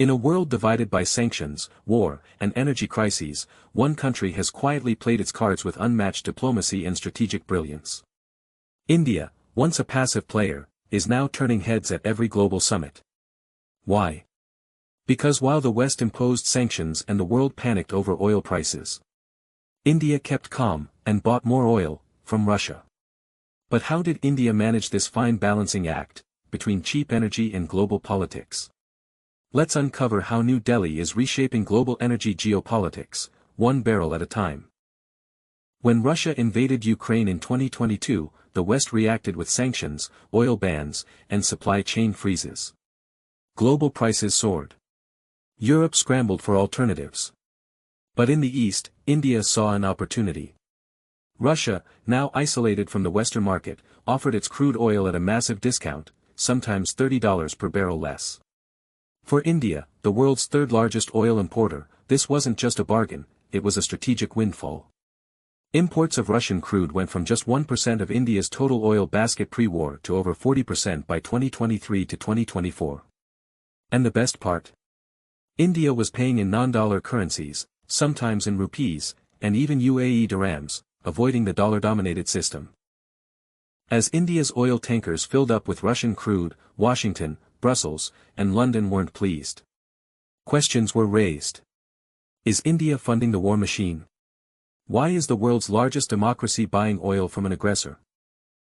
In a world divided by sanctions, war, and energy crises, one country has quietly played its cards with unmatched diplomacy and strategic brilliance. India, once a passive player, is now turning heads at every global summit. Why? Because while the West imposed sanctions and the world panicked over oil prices, India kept calm and bought more oil from Russia. But how did India manage this fine balancing act between cheap energy and global politics? Let's uncover how New Delhi is reshaping global energy geopolitics, one barrel at a time. When Russia invaded Ukraine in 2022, the West reacted with sanctions, oil bans, and supply chain freezes. Global prices soared. Europe scrambled for alternatives. But in the East, India saw an opportunity. Russia, now isolated from the Western market, offered its crude oil at a massive discount, sometimes $30 per barrel less. For India, the world's third-largest oil importer, this wasn't just a bargain, it was a strategic windfall. Imports of Russian crude went from just 1% of India's total oil basket pre-war to over 40% by 2023 to 2024. And the best part? India was paying in non-dollar currencies, sometimes in rupees, and even UAE dirhams, avoiding the dollar-dominated system. As India's oil tankers filled up with Russian crude, Washington, Brussels, and London weren't pleased. Questions were raised. Is India funding the war machine? Why is the world's largest democracy buying oil from an aggressor?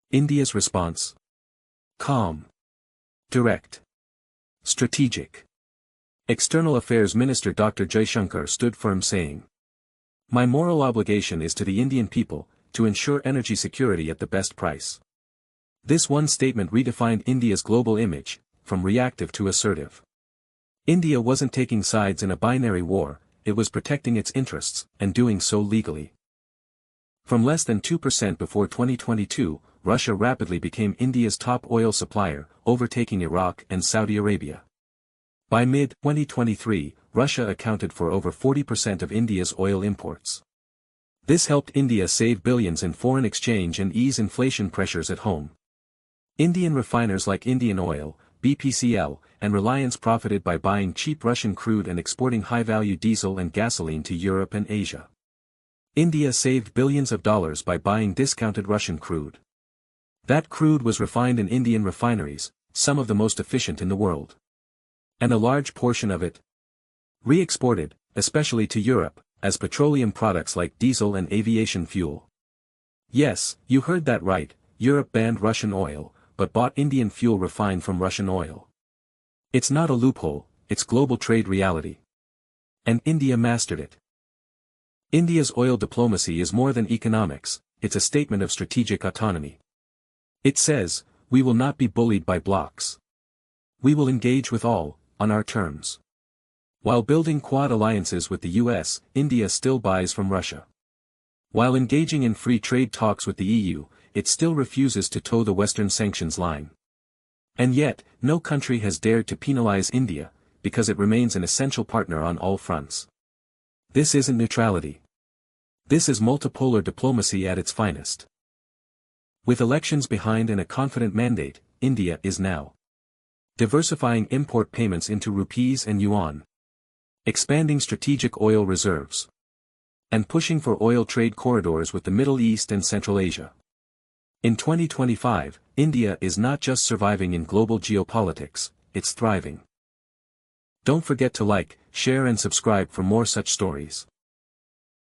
India's response? Calm. Direct. Strategic. External Affairs Minister Dr. Jaishankar stood firm saying, "My moral obligation is to the Indian people, to ensure energy security at the best price." This one statement redefined India's global image, from reactive to assertive. India wasn't taking sides in a binary war, it was protecting its interests, and doing so legally. From less than 2% before 2022, Russia rapidly became India's top oil supplier, overtaking Iraq and Saudi Arabia. By mid-2023, Russia accounted for over 40% of India's oil imports. This helped India save billions in foreign exchange and ease inflation pressures at home. Indian refiners like Indian Oil, BPCL, and Reliance profited by buying cheap Russian crude and exporting high-value diesel and gasoline to Europe and Asia. India saved billions of dollars by buying discounted Russian crude. That crude was refined in Indian refineries, some of the most efficient in the world. And a large portion of it re-exported, especially to Europe, as petroleum products like diesel and aviation fuel. Yes, you heard that right, Europe banned Russian oil, but bought Indian fuel refined from Russian oil. It's not a loophole, it's global trade reality. And India mastered it. India's oil diplomacy is more than economics, it's a statement of strategic autonomy. It says, we will not be bullied by blocs. We will engage with all, on our terms. While building Quad alliances with the US, India still buys from Russia. While engaging in free trade talks with the EU, it still refuses to toe the Western sanctions line. And yet, no country has dared to penalize India, because it remains an essential partner on all fronts. This isn't neutrality. This is multipolar diplomacy at its finest. With elections behind and a confident mandate, India is now diversifying import payments into rupees and yuan, expanding strategic oil reserves, and pushing for oil trade corridors with the Middle East and Central Asia. In 2025, India is not just surviving in global geopolitics, it's thriving. Don't forget to like, share and subscribe for more such stories.